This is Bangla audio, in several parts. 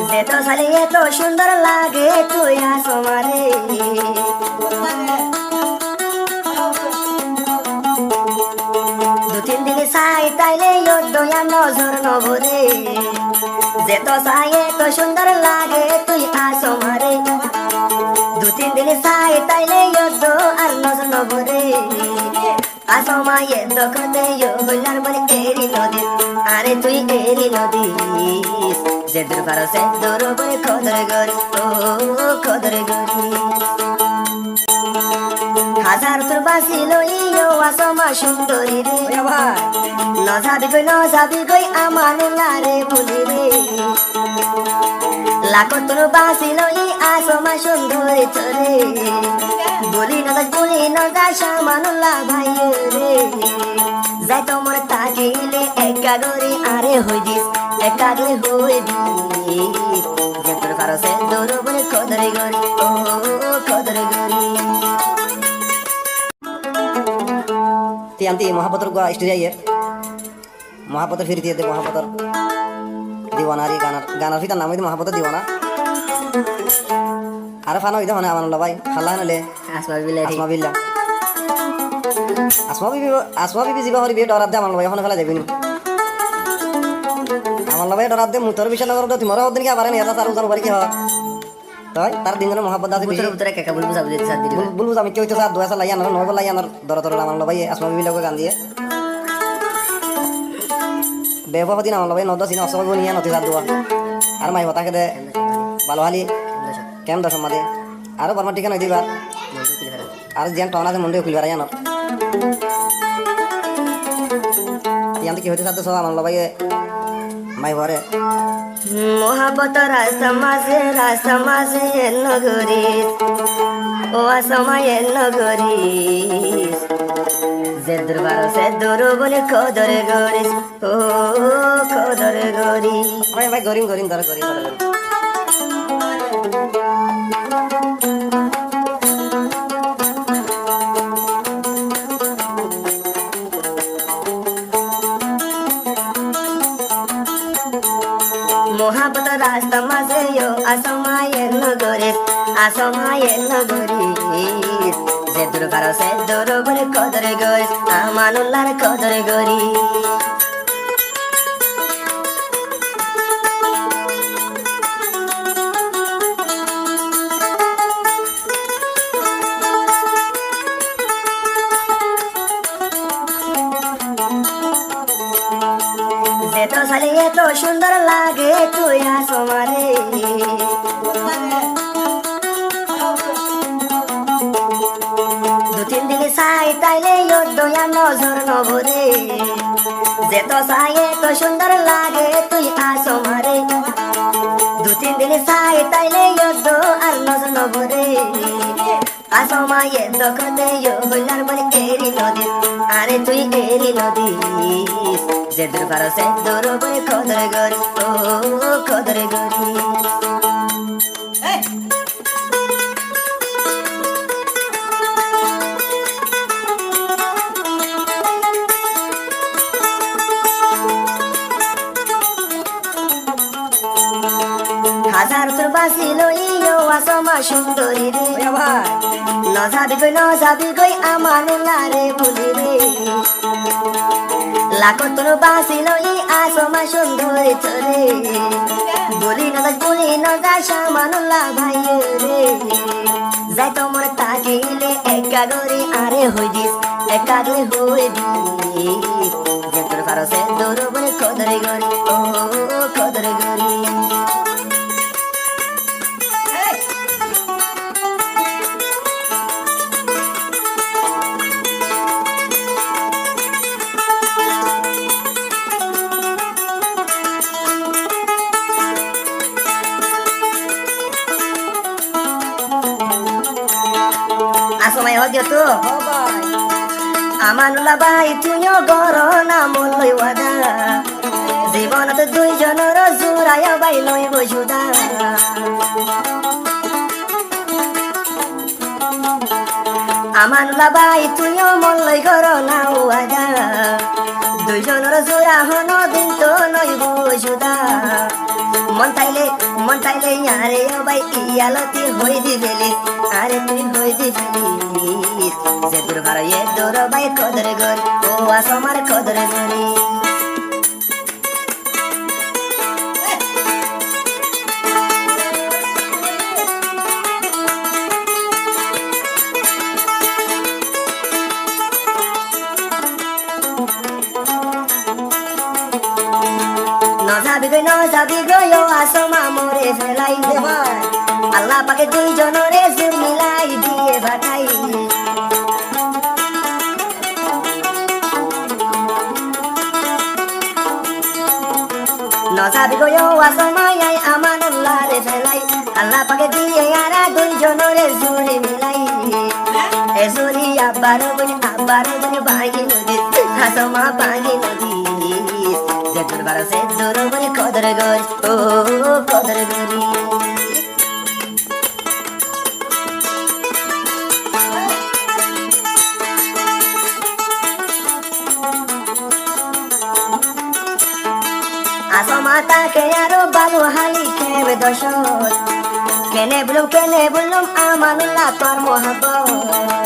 যে তো শালি এত সুন্দর লাগে তুই আসমারে দু তিন দিন চাই তাইলে দয়া নজর নভরে যে তো চাই এত সুন্দর লাগে তুই আসমারে দু তিন দিন চাই তাইলে আর নজর নভরে আসমায়ে দখতে হইলার বলে এরি নদী আরে তুই এরি নদী যে দূর পারো সে দূর বলে খদর গরি ও খদর গরি হাজার তোর বাসি লইও আসমা সুন্দরী রে নজাবি গই আমানুল্লাহ রে ভুলি রে লাখো তোর বাসি লই আসমা সুন্দরী তোরে বলি না শামানুল্লাহ ভাই রে যাই তোমার তাকিলে একা গরি আরে হই দিস একা গরি হই দিস যে তোর পারো সে দূর বলে খদর গরি ও খদর গরি anti Mahapatur gua istri ayer Mahapatur firti ade Mahapatur diwana ri ganar fitan namai Mahapatur diwana ara fano ida hona amanullah bhai khalla hanale asma billah asma bibi jiba hori be dorat de amanullah bhai hona fela jabini amanullah bhai dorat de mutor bishan nagor do timora odin ki abare ni era saru saru bari ki ha তাই তার দিনের মহাপদ আছে ভিতরে ভিতরে কাকা বুলবু যাবে যেতে সাথ দিবে বুলবু আমি কইতো সাথ দুয়া সালা ইয়ানার নয় বলা ইয়ানার দর দর আমার ভাই আসমা বিবি লোক গান দিয়ে বেবাদি না আমার ভাই নদ সিনা অসব নিয়া নতি সাথ দুয়া আর মাই হতা কেদে ভালো হালি কেন দশ মাদে আর বর্মা ঠিকানা দিবা আর যেন টনা আছে মন্ডে খুলবার ইয়ানার ইয়ান্তে কি হইতে সাথ সব আমার ভাই মাই ভরে মোহাবত রাস্তা মাঝে নগরীস ও আসময় নগরীস যে দরবার সে দূর বলে খদর গরিস ও খদর গরি ভাই গরিম গরিম ধর গরি মোহাবত রাস্তা মাঝে আসমায়ের নগরিস যে দূর পারো সে দূর বলে খদর গরিস আমানুল্লাহর খদর গরি যে তো শালি এত সুন্দর লাগে তুই আসমারে দু তিন দিন চাই তাইলে দয়া নজর নভরে যে তো চাই এত সুন্দর লাগে তুই আসমারে দু তিন দিন চাই তাইলে আর নজর নভরে আসমায়ে দখতে হইলার বলে এরি নদী আরে তুই এরি নদী যে দূর পারো সে দূর বলে খদর গরি ও খদর গরি হাজার তোর বাসি লইও আসমা সুন্দরী রে নজাবি গই আমানুল্লাহ রে ভুলি রে লাখো তোর বাসি লই আসমা সুন্দরী তোরে বলি না শামানুল্লাহ ভাই রে যাই তোমার তাকিলে একা গরি আরে হই দিস একা গরি হই দিস যে তোর পারো সে দূর বলে খদর গরি ও খদর গরি আসময় হদিও তো আমানুল্লাহ ভাই তুইও গর না মলই ওয়াদা জীবনত দুইজনের জোড়ায় বাই লইব সুদা আমানুল্লাহ ভাই তুইও মলই গর না ওয়াদা দুইজনের জোড়া হন দিন তো নইব সুদা মন তাইলে আরে ও ভাই ইয়ালতি হই দিবেলি আরে তুই হই দিবেলি যে দূর ভালো এ দূর ভাই কদর গরি ও আসমার কদর গরি নজাবি গো আসমা মোরে ফেলাই আল্লাহ পাকে দুইজনরে জুর মিলাই দিয়ে ভাটাই নজাবি গো আসমা আই আমানুল্লাহ রে ফেলাই আল্লাহ পাকে দিয়ে আরা দুইজনরে জুরি মিলাই এ জুরি আব্বার বনি ভাগি নদী আসমা ভাগি নদী দরবার সে দরবারে কদর গরি ও কদর গরি আসমাতা কে আরো বালু হালি কেবে দশত কেনে বলুম আমানুল্লাহ তোর মোহাব্বত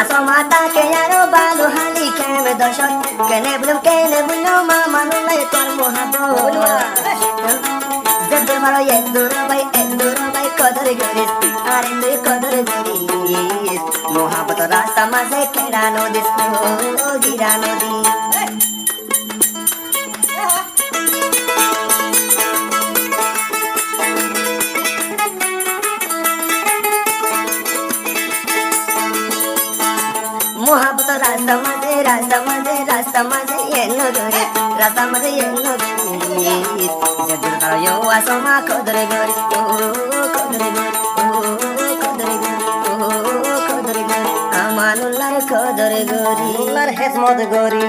আসমাতা কে আরো বালু হালি কেবে দশত কেনে বলুম আমানুল্লাহ তোর মোহাব্বত যে দূর ভালো এক দূর ভাই কদর গরিস আরে তুই কদর গরিস মোহাব্বত রাস্তা মাঝে কেডা নদী গিরা নদী মোহাব্বত রাস্তা মাঝে এনো ধরে রাস্তা মাঝে এনো ধরে যে দূর ভালো ইউ আসমা কদর গরি ও কদর গরি ও কদর গরি ও কদর গরি আমানুল্লাহর কদর গরি আল্লাহর হেসমত গরি